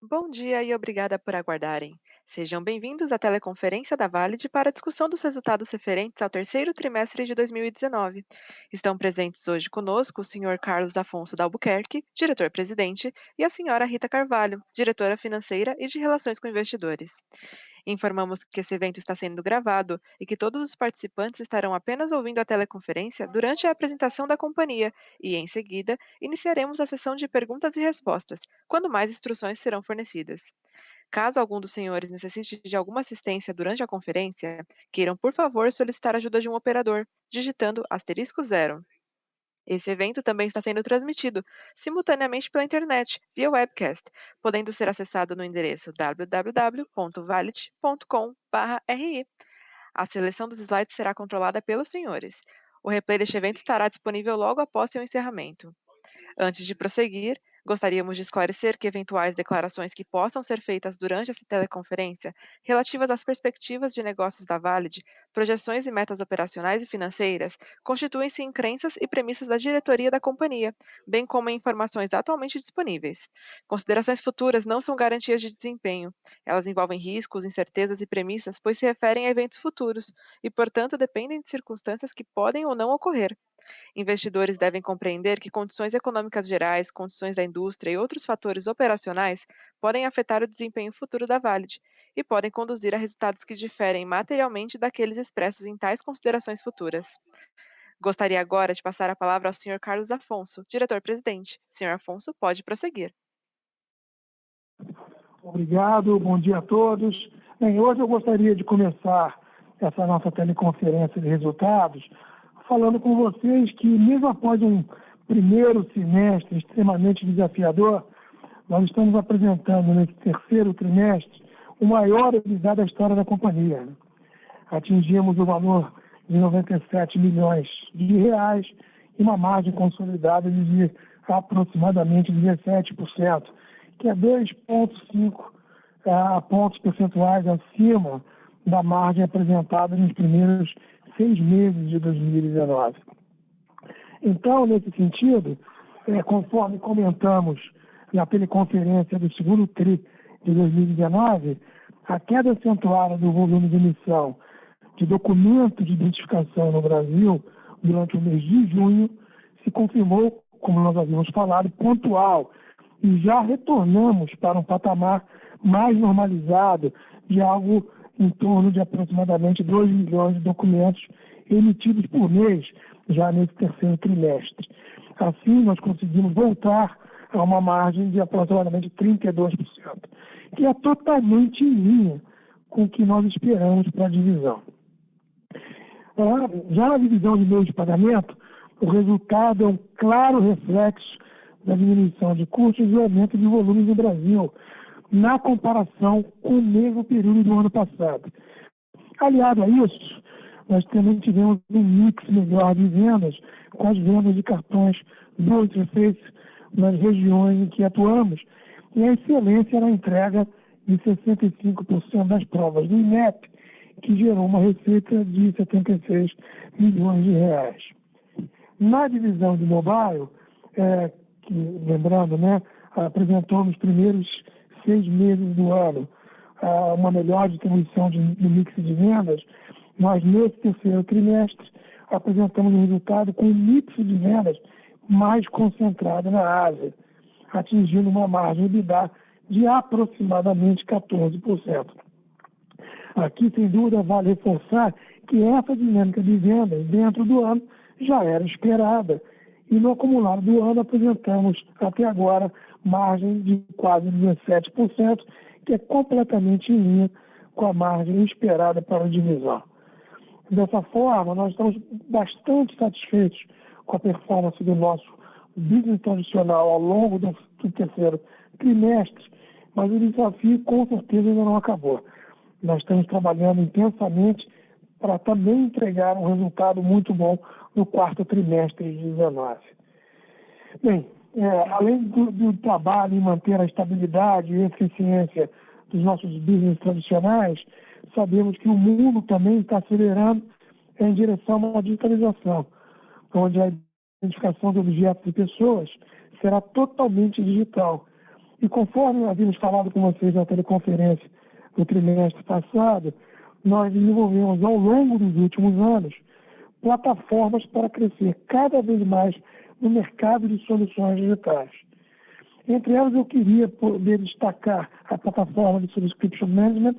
Bom dia e obrigada por aguardarem. Sejam bem-vindos à teleconferência da Valid para a discussão dos resultados referentes ao terceiro trimestre de 2019. Estão presentes hoje conosco o Sr. Carlos Afonso da Albuquerque, diretor-presidente, e a Sra. Rita Carvalho, diretora financeira e de Relações com Investidores. Informamos que esse evento está sendo gravado e que todos os participantes estarão apenas ouvindo a teleconferência durante a apresentação da companhia e, em seguida, iniciaremos a sessão de perguntas e respostas, quando mais instruções serão fornecidas. Caso algum dos senhores necessite de alguma assistência durante a conferência, queiram, por favor, solicitar a ajuda de um operador, digitando *0. Esse evento também está sendo transmitido simultaneamente pela internet, via webcast, podendo ser acessado no endereço www.valet.com.br. A seleção dos slides será controlada pelos senhores. O replay deste evento estará disponível logo após seu encerramento. Antes de prosseguir, gostaríamos de esclarecer que eventuais declarações que possam ser feitas durante essa teleconferência, relativas às perspectivas de negócios da Valid, projeções e metas operacionais e financeiras, constituem-se em crenças e premissas da diretoria da companhia, bem como em informações atualmente disponíveis. Considerações futuras não são garantias de desempenho. Elas envolvem riscos, incertezas e premissas, pois se referem a eventos futuros e, portanto, dependem de circunstâncias que podem ou não ocorrer. Investidores devem compreender que condições econômicas gerais, condições da indústria e outros fatores operacionais podem afetar o desempenho futuro da Valid e podem conduzir a resultados que diferem materialmente daqueles expressos em tais considerações futuras. Gostaria agora de passar a palavra ao Sr. Carlos Afonso, diretor-presidente. Sr. Afonso, pode prosseguir. Obrigado, bom dia a todos. Bem, hoje eu gostaria de começar essa nossa teleconferência de resultados falando com vocês que, mesmo após um primeiro semestre extremamente desafiador, nós estamos apresentando nesse terceiro trimestre o maior EBITDA da história da companhia. Atingimos o valor de 97 milhões de reais e uma margem consolidada de aproximadamente 17%, que é 2,5 pontos percentuais acima da margem apresentada nos primeiros 6 meses de 2019. Então, nesse sentido, conforme comentamos na teleconferência do segundo TRI de 2019, a queda acentuada do volume de emissão de documentos de identificação no Brasil durante o mês de junho se confirmou, como nós havíamos falado, pontual, e já retornamos para um patamar mais normalizado de algo em torno de aproximadamente 2 milhões de documentos emitidos por mês, já nesse terceiro trimestre. Assim, nós conseguimos voltar a uma margem de aproximadamente 32%, que é totalmente em linha com o que nós esperamos para a divisão. Já na divisão de meios de pagamento, o resultado é um claro reflexo da diminuição de custos e aumento de volumes no Brasil, na comparação com o mesmo período do ano passado. Aliado a isso, nós também tivemos um mix melhor de vendas, com as vendas de cartões do interface nas regiões em que atuamos, e a excelência na entrega de 65% das provas do INEP, que gerou uma receita de 76 milhões de reais. Na divisão de mobile, que, lembrando, apresentou nos primeiros 6 meses do ano uma melhor distribuição do mix de vendas, nós, nesse terceiro trimestre, apresentamos um resultado com um mix de vendas mais concentrado na Ásia, atingindo uma margem EBITDA de aproximadamente 14%. Aqui, sem dúvida, vale reforçar que essa dinâmica de vendas dentro do ano já era esperada, e no acumulado do ano apresentamos até agora margem de quase 17%, que é completamente em linha com a margem esperada para a divisão. Dessa forma, nós estamos bastante satisfeitos com a performance do nosso business tradicional ao longo do terceiro trimestre, mas o desafio com certeza ainda não acabou. Nós estamos trabalhando intensamente para também entregar um resultado muito bom no quarto trimestre de 2019. Bem, além do trabalho em manter a estabilidade e eficiência dos nossos business tradicionais, sabemos que o mundo também está acelerando em direção a uma digitalização, onde a identificação de objetos e pessoas será totalmente digital. E conforme havíamos falado com vocês na teleconferência do trimestre passado, nós desenvolvemos ao longo dos últimos anos plataformas para crescer cada vez mais no mercado de soluções digitais. Entre elas, eu queria poder destacar a plataforma de Subscription Management,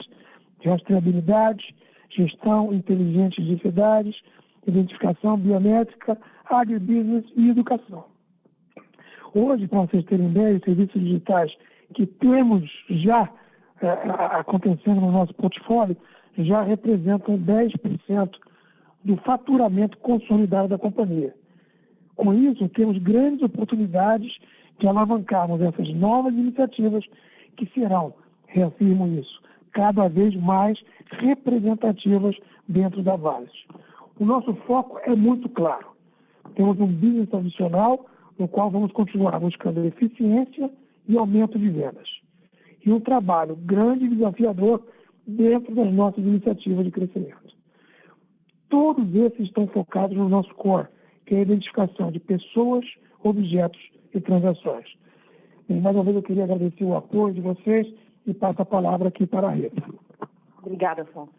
de rastreabilidade, gestão inteligente de cidades, identificação biométrica, agribusiness e educação. Hoje, para vocês terem ideia, os serviços digitais que temos já acontecendo no nosso portfólio já representam 10% do faturamento consolidado da companhia. Com isso, temos grandes oportunidades de alavancarmos essas novas iniciativas que serão, reafirmo isso, cada vez mais representativas dentro da Vales. O nosso foco é muito claro. Temos um business tradicional no qual vamos continuar buscando eficiência e aumento de vendas. E um trabalho grande e desafiador dentro das nossas iniciativas de crescimento. Todos esses estão focados no nosso core, que é a identificação de pessoas, objetos e transações. E mais uma vez eu queria agradecer o apoio de vocês e passo a palavra aqui para a Rita. Obrigada, Afonso.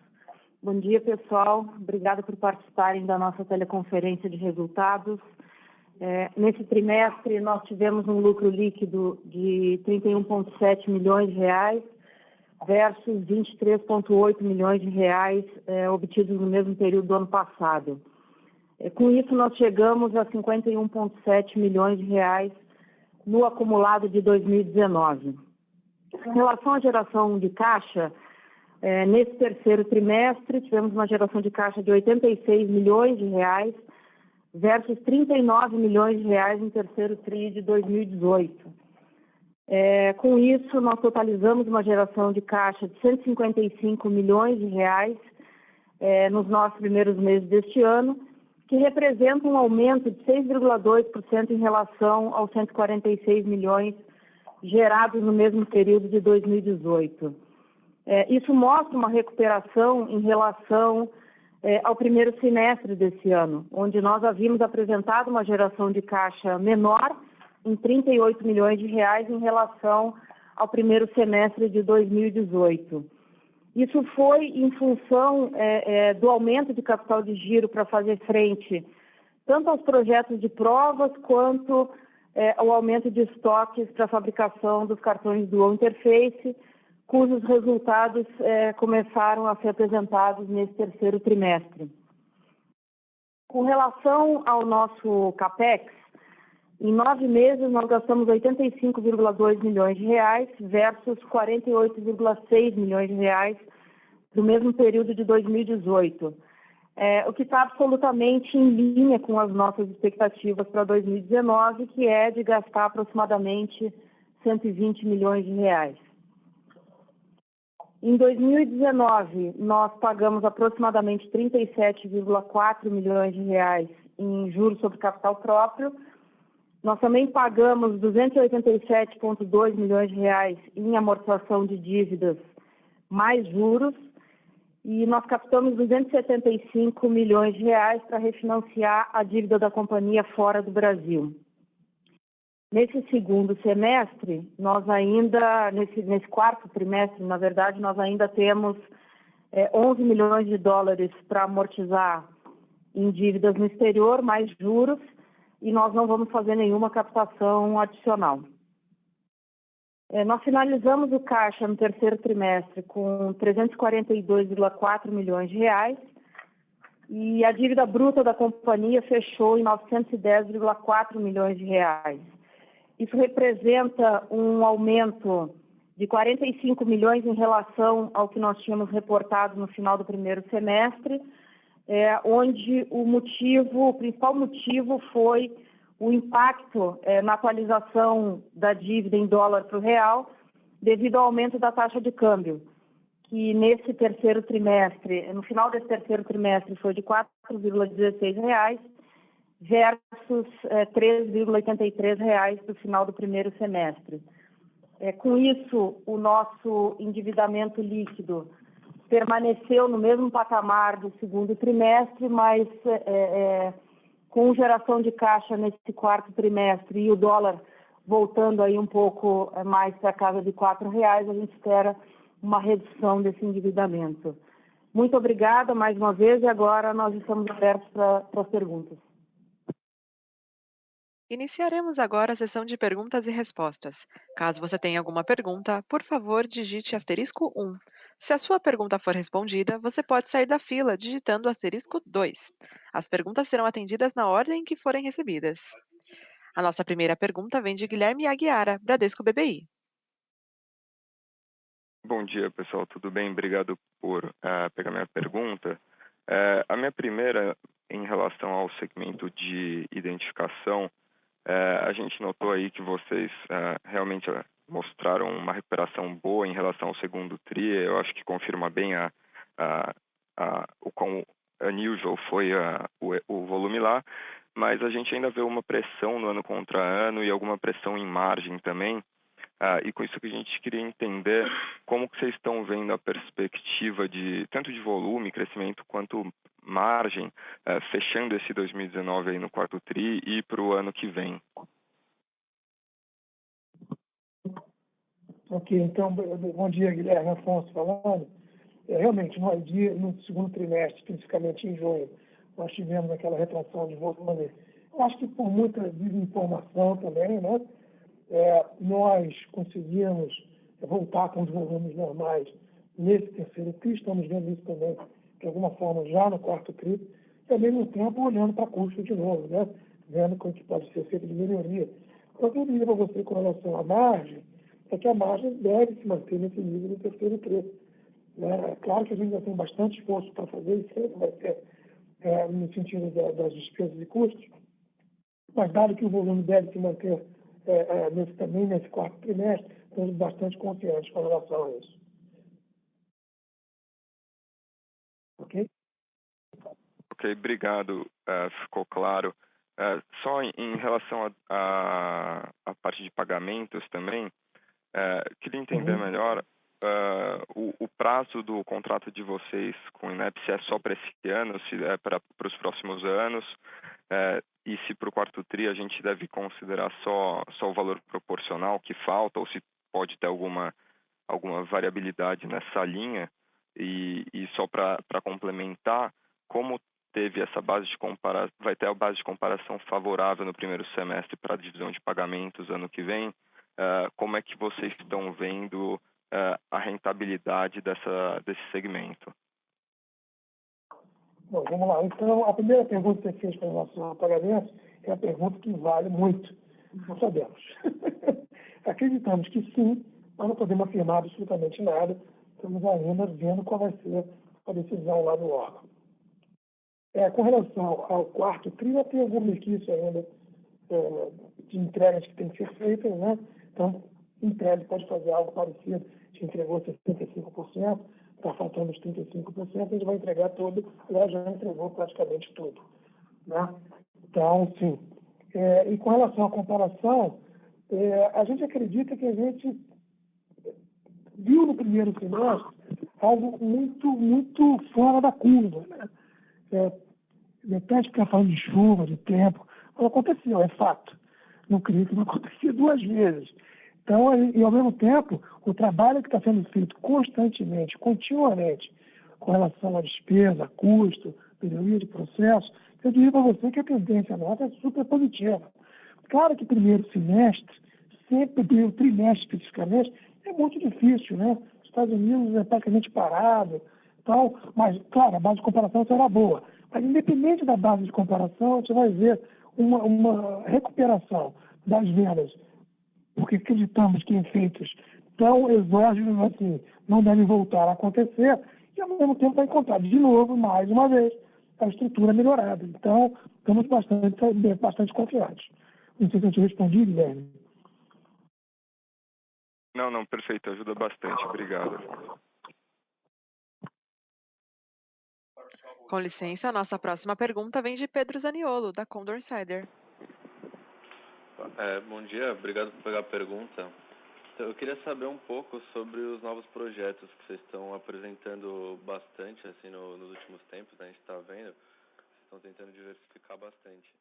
Bom dia, pessoal. Obrigada por participarem da nossa teleconferência de resultados. Nesse trimestre, nós tivemos um lucro líquido de 31,7 milhões de reais versus 23,8 milhões de reais obtidos no mesmo período do ano passado. Com isso, nós chegamos a 51,7 milhões de reais no acumulado de 2019. Em relação à geração de caixa, nesse terceiro trimestre, tivemos uma geração de caixa de 86 milhões de reais versus 39 milhões de reais no terceiro TRI de 2018. Com isso, nós totalizamos uma geração de caixa de 155 milhões de reais nos 9 primeiros meses deste ano, que representa um aumento de 6,2% em relação aos 146 milhões gerados no mesmo período de 2018. Isso mostra uma recuperação em relação ao primeiro semestre desse ano, onde nós havíamos apresentado uma geração de caixa menor em 38 milhões de reais em relação ao primeiro semestre de 2018. Isso foi em função do aumento de capital de giro para fazer frente tanto aos projetos de provas quanto ao aumento de estoques para a fabricação dos cartões Dual Interface, cujos resultados começaram a ser apresentados nesse terceiro trimestre. Com relação ao nosso CAPEX, em 9 meses nós gastamos 85,2 milhões de reais versus 48,6 milhões de reais do mesmo período de 2018, o que está absolutamente em linha com as nossas expectativas para 2019, que é de gastar aproximadamente 120 milhões de reais. Em 2019, nós pagamos aproximadamente 37,4 milhões de reais em juros sobre capital próprio. Nós também pagamos 287,2 milhões de reais em amortização de dívidas mais juros e nós captamos 275 milhões de reais para refinanciar a dívida da companhia fora do Brasil. Nesse segundo semestre, nós ainda, nesse quarto trimestre, na verdade, nós ainda temos 11 milhões de dólares para amortizar em dívidas no exterior, mais juros, e nós não vamos fazer nenhuma captação adicional. Nós finalizamos o caixa no terceiro trimestre com 342,4 milhões de reais e a dívida bruta da companhia fechou em 910,4 milhões de reais. Isso representa um aumento de 45 milhões em relação ao que nós tínhamos reportado no final do primeiro semestre, onde o principal motivo foi o impacto na atualização da dívida em dólar para o real, devido ao aumento da taxa de câmbio, que nesse terceiro trimestre, no final desse terceiro trimestre, foi de R$ 4,16 versus R$ 3,83 do final do primeiro semestre. Com isso, o nosso endividamento líquido permaneceu no mesmo patamar do segundo trimestre, mas com geração de caixa nesse quarto trimestre e o dólar voltando aí um pouco mais para a casa de R$ 4, a gente espera uma redução desse endividamento. Muito obrigada mais uma vez e agora nós estamos abertos para as perguntas. Iniciaremos agora a sessão de perguntas e respostas. Caso você tenha alguma pergunta, por favor, digite asterisco 1. Se a sua pergunta for respondida, você pode sair da fila digitando asterisco 2. As perguntas serão atendidas na ordem que forem recebidas. A nossa primeira pergunta vem de Guilherme Aguiara, Bradesco BBI. Bom dia, pessoal. Tudo bem? Obrigado por pegar minha pergunta. A minha primeira, em relação ao segmento de identificação, a gente notou aí que vocês realmente mostraram uma recuperação boa em relação ao segundo TRI. Eu acho que confirma bem o quão unusual foi o volume lá, mas a gente ainda vê uma pressão no ano contra ano e alguma pressão em margem também. E com isso que a gente queria entender como que vocês estão vendo a perspectiva de tanto de volume, crescimento, quanto margem, fechando esse 2019 aí no quarto TRI e para o ano que vem. Ok, então, bom dia, Guilherme Afonso falando. Realmente, no segundo trimestre, especificamente em junho, nós tivemos aquela retração de volume. Eu acho que por muita desinformação também, né? Nós conseguimos voltar com os volumes normais nesse terceiro TRI, estamos vendo isso também, de alguma forma, já no quarto TRI, e ao mesmo tempo olhando para custo de novo, né? Vendo como que pode ser feito de melhoria. Então, o que eu diria para você com relação à margem, é que a margem deve se manter nesse nível no terceiro TRI. É claro que a gente já tem bastante esforço para fazer, isso sempre vai ser no sentido das despesas e custos, mas dado que o volume deve se manter também nesse quarto trimestre, estamos bastante confiantes com relação a isso. Ok? Ok, obrigado. Ficou claro. Só em relação à parte de pagamentos também, queria entender melhor o prazo do contrato de vocês com o INEP, se é só para esse ano, se é para os próximos anos, e se para o quarto TRI a gente deve considerar só o valor proporcional que falta, ou se pode ter alguma variabilidade nessa linha. E só para complementar, como teve essa base de comparação, vai ter a base de comparação favorável no primeiro semestre para a divisão de pagamentos ano que vem, como é que vocês estão vendo a rentabilidade desse segmento? Bom, vamos lá. Então, a primeira pergunta que você fez com relação a pagamentos é a pergunta que vale muito. Não sabemos. Acreditamos que sim, mas não podemos afirmar absolutamente nada. Estamos ainda vendo qual vai ser a decisão lá do órgão. Com relação ao quarto TRI, tem algum resquício ainda de entregas que tem que ser feitas, né? Então, entrega pode fazer algo parecido. A gente entregou 65%, está faltando os 35%, a gente vai entregar tudo, aliás, já entregou praticamente tudo, né? Então, sim. E com relação à comparação, a gente acredita que a gente viu no primeiro trimestre algo muito fora da curva, né? Depende de ficar falando de chuva, de tempo, mas aconteceu, é fato. Não creio que não acontecia duas vezes. Então, e ao mesmo tempo, o trabalho que está sendo feito constantemente, continuamente, com relação à despesa, custo, melhoria de processo, eu diria para você que a tendência nossa é super positiva. Claro que primeiro semestre, sempre primeiro trimestre especificamente, é muito difícil, né? Os Estados Unidos é praticamente parado, tal, mas, claro, a base de comparação será boa. Mas, independente da base de comparação, você vai ver uma recuperação das vendas, porque acreditamos que efeitos tão exógenos assim não devem voltar a acontecer, e, ao mesmo tempo, vai encontrar de novo, mais uma vez, a estrutura melhorada. Então, estamos bastante confiantes. Não sei se eu te respondi, Guilherme. Não, perfeito. Ajuda bastante. Obrigado. Com licença, a nossa próxima pergunta vem de Pedro Zaniolo, da Condor Insider. Bom dia, obrigado por pegar a pergunta. Então, eu queria saber um pouco sobre os novos projetos que vocês estão apresentando bastante assim, nos últimos tempos, né? A gente está vendo, vocês estão tentando diversificar bastante.